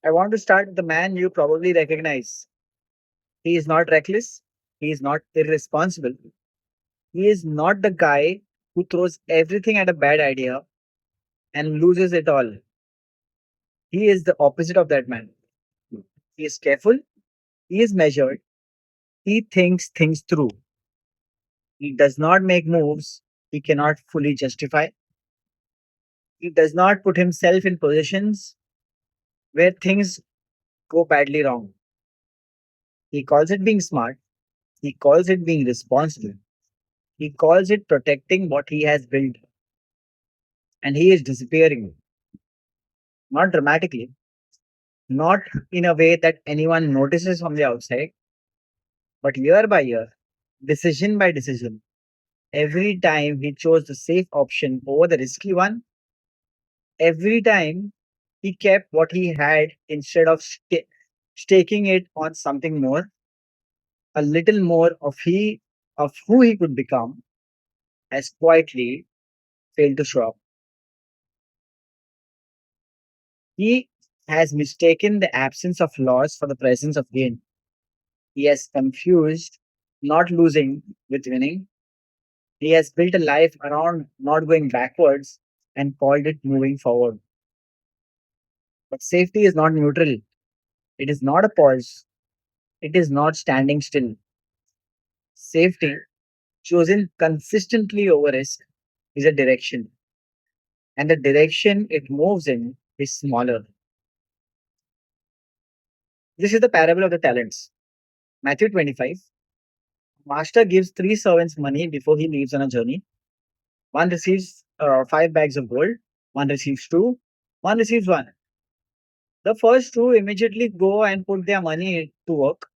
I want to start with the man you probably recognize. He is not reckless. He is not irresponsible. He is not the guy who throws everything at a bad idea and loses it all. He is the opposite of that man. He is careful. He is measured. He thinks things through. He does not make moves he cannot fully justify. He does not put himself in positions where things go badly wrong. He calls it being smart. He calls it being responsible. He calls it protecting what he has built. And he is disappearing, not dramatically, not in a way that anyone notices from the outside, but year by year, decision by decision. Every time he chose the safe option over the risky one, every time he kept what he had instead of staking it on something more, a little more of who he could become, has quietly failed to show up. He has mistaken the absence of loss for the presence of gain. He has confused not losing with winning. He has built a life around not going backwards and called it moving forward. But safety is not neutral. It is not a pause. It is not standing still. Safety, chosen consistently over risk, is a direction. And the direction it moves in is smaller. This is the parable of the talents. Matthew 25. Master gives three servants money before he leaves on a journey. One receives 5 bags of gold, one receives two, one receives one. The first two immediately go and put their money to work.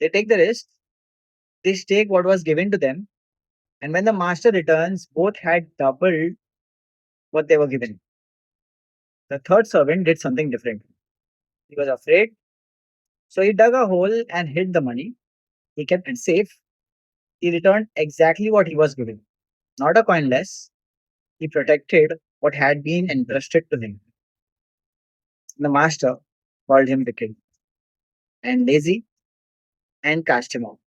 They take the risk, they stake what was given to them, and when the master returns, both had doubled what they were given. The third servant did something different. He was afraid, so he dug a hole and hid the money. He kept it safe. He returned exactly what he was given, not a coin less. He protected what had been entrusted to him. The master called him wicked and lazy and cast him out.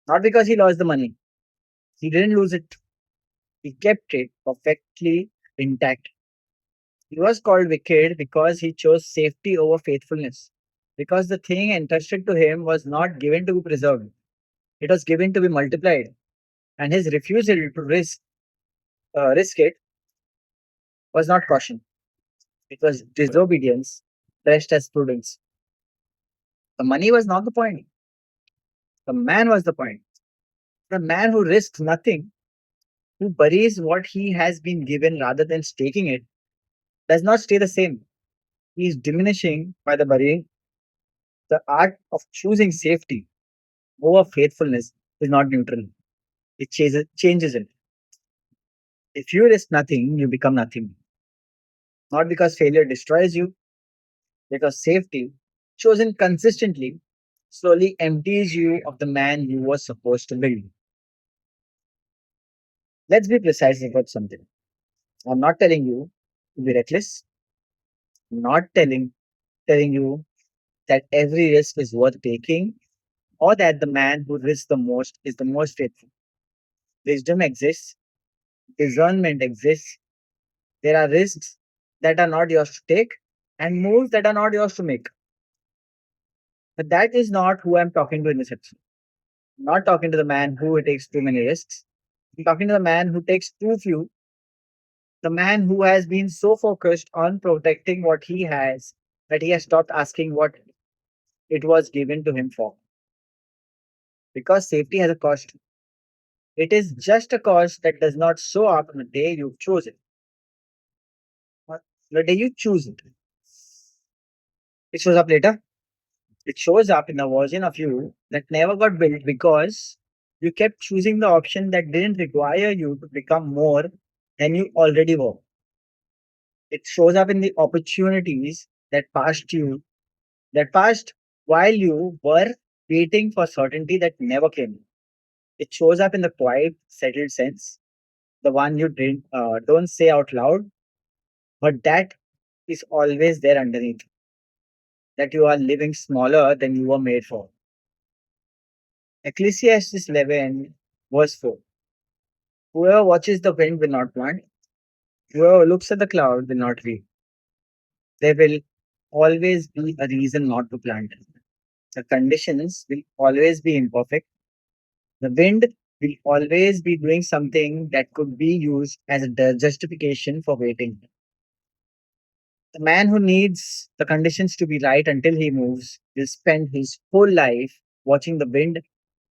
Not because he lost the money, he didn't lose it. He kept it perfectly intact. He was called wicked because he chose safety over faithfulness. Because the thing entrusted to him was not given to be preserved, it was given to be multiplied. And his refusal to risk it was not caution, it was disobedience dressed as prudence. The money was not the point, the man was the point. The man who risks nothing, who buries what he has been given rather than staking it, does not stay the same. He is diminishing by the burying. The art of choosing safety over faithfulness is not neutral. It changes it. If you risk nothing, you become nothing. Not because failure destroys you, because safety, chosen consistently, slowly empties you of the man you were supposed to build. Let's be precise about something. I'm not telling you to be reckless. I'm not telling you that every risk is worth taking or that the man who risks the most is the most faithful. Wisdom exists, discernment exists. There are risks that are not yours to take and moves that are not yours to make. But that is not who I'm talking to in this episode. I'm not talking to the man who takes too many risks. I'm talking to the man who takes too few, the man who has been so focused on protecting what he has that he has stopped asking what it was given to him for. Because safety has a cost. It is just a cost that does not show up on the day you choose it. Or the day you choose it. It shows up later. It shows up in the version of you that never got built because you kept choosing the option that didn't require you to become more than you already were. It shows up in the opportunities that passed while you were waiting for certainty that never came. It shows up in the quiet, settled sense, the one you don't say out loud, but that is always there underneath, that you are living smaller than you were made for. Ecclesiastes 11, verse 4. Whoever watches the wind will not plant, whoever looks at the cloud will not reap. There will always be a reason not to plant. The conditions will always be imperfect. The wind will always be doing something that could be used as a justification for waiting. The man who needs the conditions to be right until he moves will spend his whole life watching the wind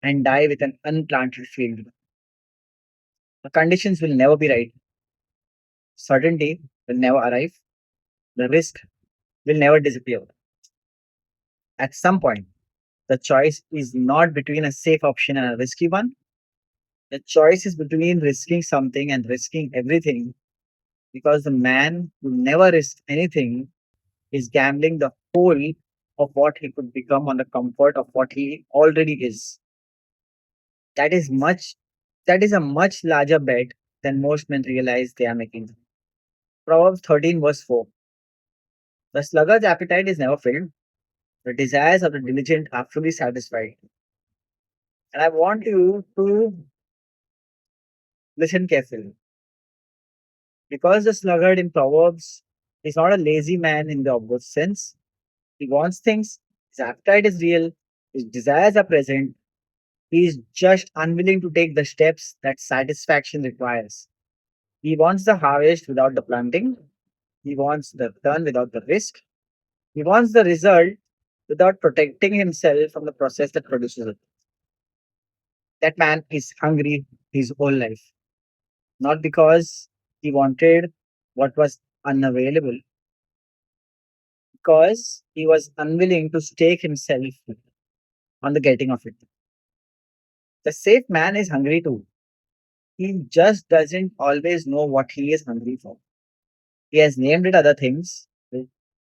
and die with an unplanted field. The conditions will never be right. Certainty will never arrive. The risk will never disappear. At some point, the choice is not between a safe option and a risky one. The choice is between risking something and risking everything, because the man who never risks anything is gambling the whole of what he could become on the comfort of what he already is. That is much that is a much larger bet than most men realize they are making. Proverbs 13 verse 4. The sluggard's appetite is never filled. The desires of the diligent are fully satisfied. And I want you to listen carefully. Because the sluggard in Proverbs is not a lazy man in the obvious sense. He wants things, his appetite is real, his desires are present. He is just unwilling to take the steps that satisfaction requires. He wants the harvest without the planting. He wants the return without the risk. He wants the result without protecting himself from the process that produces it. That man is hungry his whole life, not because he wanted what was unavailable, because he was unwilling to stake himself on the getting of it. The safe man is hungry too. He just doesn't always know what he is hungry for. He has named it other things: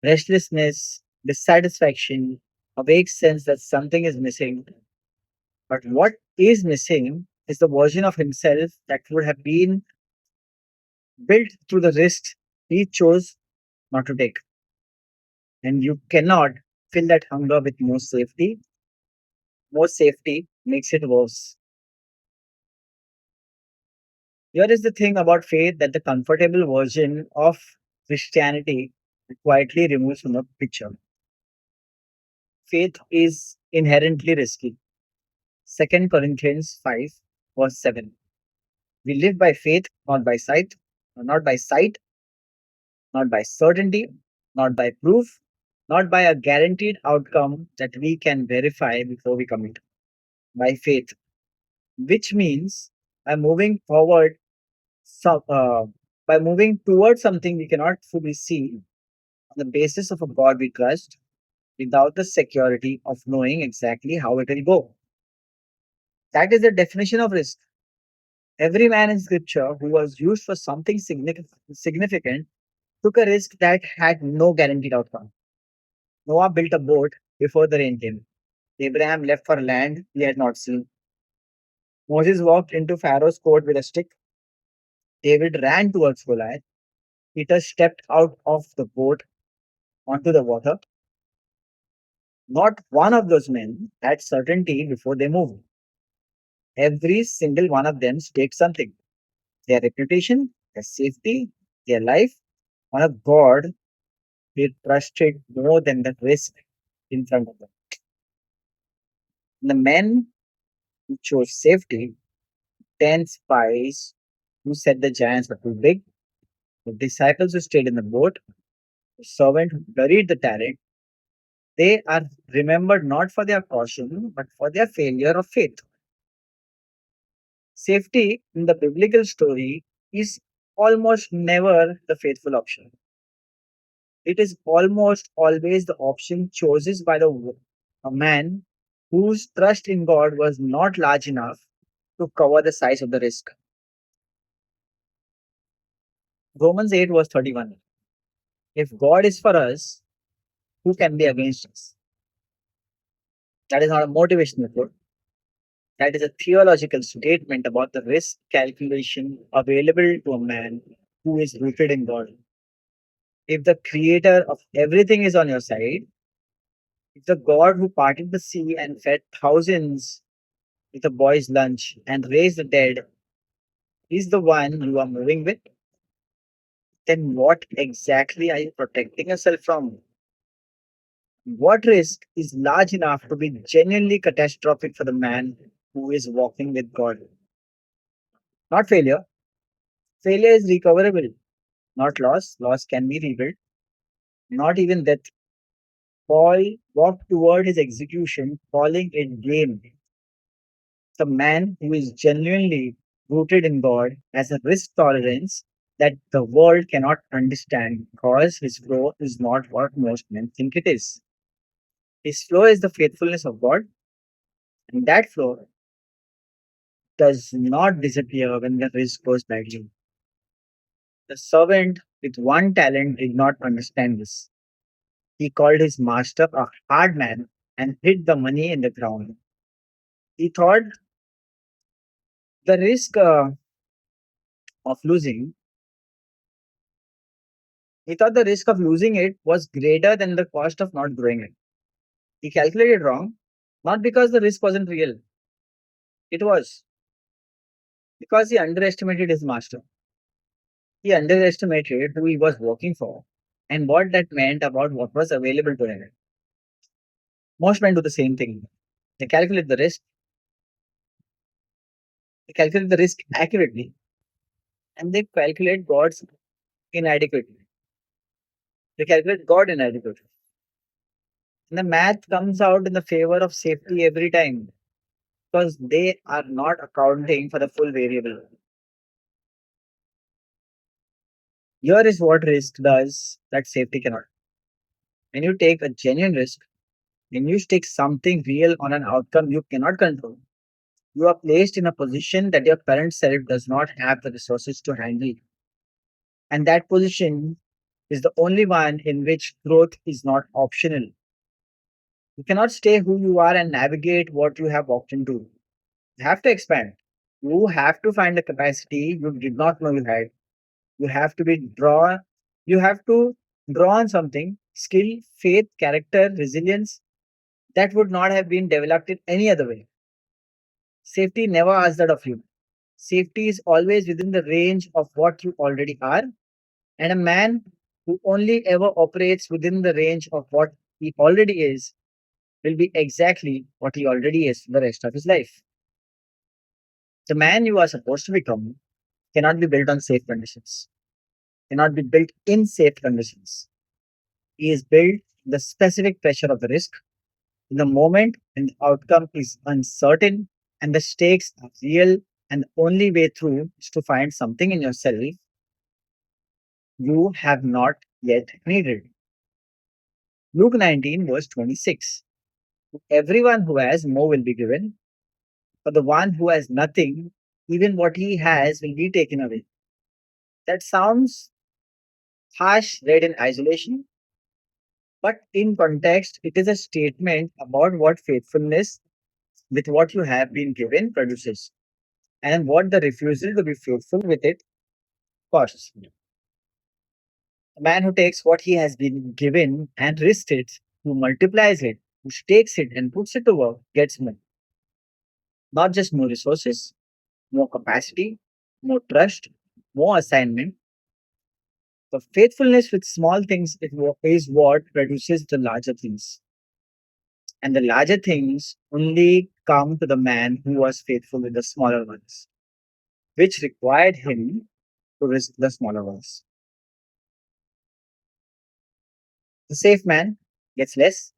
restlessness, dissatisfaction, a vague sense that something is missing. But what is missing is the version of himself that would have been built through the risks he chose not to take. And you cannot fill that hunger with more safety. More safety makes it worse. Here is the thing about faith, that the comfortable version of Christianity quietly removes from the picture. Faith is inherently risky. 2 Corinthians 5, verse 7. We live by faith, not by sight, not by certainty, not by proof, not by a guaranteed outcome that we can verify before we commit. By faith, which means by moving forward, so, by moving towards something we cannot fully see on the basis of a God we trust, without the security of knowing exactly how it will go. That is the definition of risk. Every man in scripture who was used for something significant took a risk that had no guaranteed outcome. Noah built a boat before the rain came. Abraham left for land he had not seen. Moses walked into Pharaoh's court with a stick. David ran towards Goliath. Peter stepped out of the boat onto the water. Not one of those men had certainty before they moved. Every single one of them staked something: their reputation, their safety, their life on a God they trusted more than the risk in front of them. The men who chose safety, 10 spies who said the giants were too big, the disciples who stayed in the boat, the servant who buried the talent, they are remembered not for their caution, but for their failure of faith. Safety in the biblical story is almost never the faithful option. It is almost always the option chosen by a man whose trust in God was not large enough to cover the size of the risk. Romans 8 verse 31. If God is for us, who can be against us? That is not a motivational quote. That is a theological statement about the risk calculation available to a man who is rooted in God. If the creator of everything is on your side, if the God who parted the sea and fed thousands with a boy's lunch and raised the dead is the one you are moving with, then what exactly are you protecting yourself from? What risk is large enough to be genuinely catastrophic for the man who is walking with God? Not failure. Failure is recoverable, not loss. Loss can be rebuilt, not even death. Paul walked toward his execution, calling it gain. The man who is genuinely rooted in God has a risk tolerance that the world cannot understand because his flow is not what most men think it is. His flow is the faithfulness of God, and that flow does not disappear when the risk goes badly. The servant with one talent did not understand this. He called his master a hard man and hid the money in the ground. He thought the risk of losing, he thought the risk of losing it was greater than the cost of not growing it. He calculated wrong, not because the risk wasn't real. It was because he underestimated his master. He underestimated who he was working for and what that meant about what was available to him. Most men do the same thing. They calculate the risk, they calculate the risk accurately, and they calculate God's inadequately. They calculate God inadequately. And the math comes out in the favor of safety every time because they are not accounting for the full variable. Here is what risk does that safety cannot. When you take a genuine risk, when you stake something real on an outcome you cannot control, you are placed in a position that your current self does not have the resources to handle. And that position is the only one in which growth is not optional. You cannot stay who you are and navigate what you have walked into. You have to expand. You have to find a capacity you did not know you had. You have to be drawn. You have to draw on something, skill, faith, character, resilience that would not have been developed in any other way. Safety never asks that of you. Safety is always within the range of what you already are, and a man who only ever operates within the range of what he already is will be exactly what he already is for the rest of his life. The man you are supposed to become cannot be built on safe conditions, cannot be built in safe conditions. He is built in the specific pressure of the risk, in the moment when the outcome is uncertain and the stakes are real, and the only way through is to find something in yourself you have not yet needed. Luke 19, verse 26. To everyone who has, more will be given. For the one who has nothing, even what he has will be taken away. That sounds harsh read in isolation, but in context, it is a statement about what faithfulness with what you have been given produces and what the refusal to be faithful with it costs. A man who takes what he has been given and risks it, who multiplies it, who takes it and puts it to work, gets more. Not just more resources, more capacity, more trust, more assignment. The faithfulness with small things is what produces the larger things. And the larger things only come to the man who was faithful with the smaller ones, which required him to risk the smaller ones. The safe man gets less,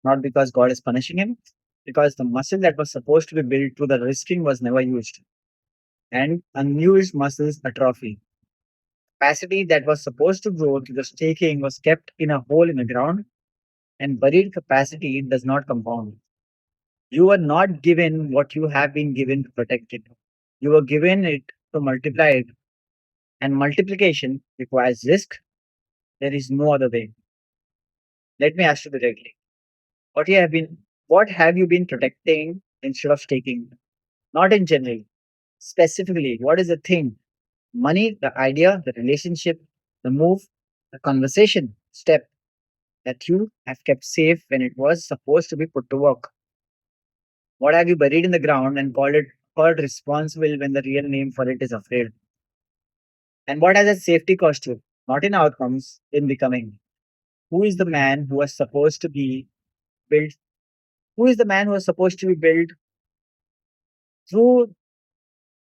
not because God is punishing him, because the muscle that was supposed to be built through the risking was never used. And unused muscles atrophy. Capacity that was supposed to grow through the staking was kept in a hole in the ground, and buried capacity does not compound. You were not given what you have been given to protect it. You were given it to multiply it, and multiplication requires risk. There is no other way. Let me ask you directly. What you have been what have you been protecting instead of staking? Not in general. Specifically, what is the thing? Money, the idea, the relationship, the move. A conversation step that you have kept safe when it was supposed to be put to work. What have you buried in the ground and called responsible when the real name for it is afraid? And what has a safety cost you? Not in outcomes, in becoming. Who is the man who was supposed to be built? Who is the man who was supposed to be built through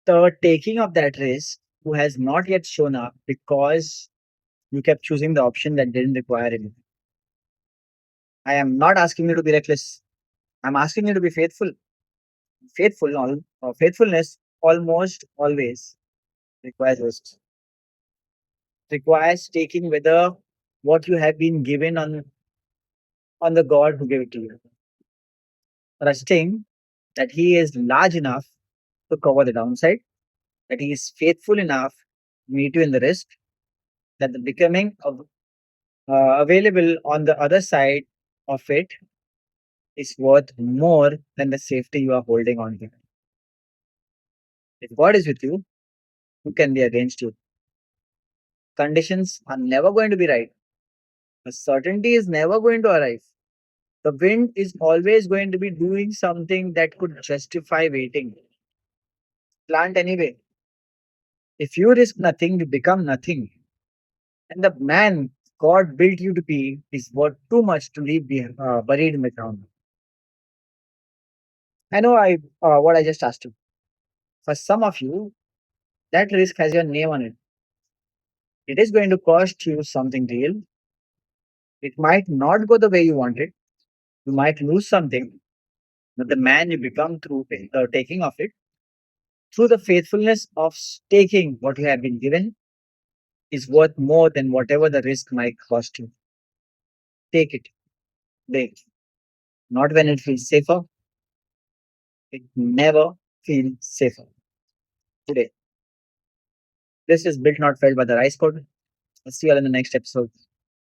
the taking of that risk, who has not yet shown up because you kept choosing the option that didn't require him? I am not asking you to be reckless. I'm asking you to be faithful. Faithfulness almost always requires risks. Requires taking whether what you have been given on the God who gave it to you. Trusting that He is large enough to cover the downside, that He is faithful enough to meet you in the risk, that the becoming of available on the other side of it is worth more than the safety you are holding on to. If God is with you, who can be against you? Conditions are never going to be right. The certainty is never going to arrive. The wind is always going to be doing something that could justify waiting. Plant anyway. If you risk nothing, you become nothing. And the man God built you to be is worth too much to leave buried in the ground. I know what I just asked you. For some of you, that risk has your name on it. It is going to cost you something real. It might not go the way you want it. You might lose something, but the man you become through the taking of it, through the faithfulness of taking what you have been given, is worth more than whatever the risk might cost you. Take it. Wait. Not when it feels safer. It never feels safer. Today. This is Built Not Felt by the Rice Code. I'll see you all in the next episode.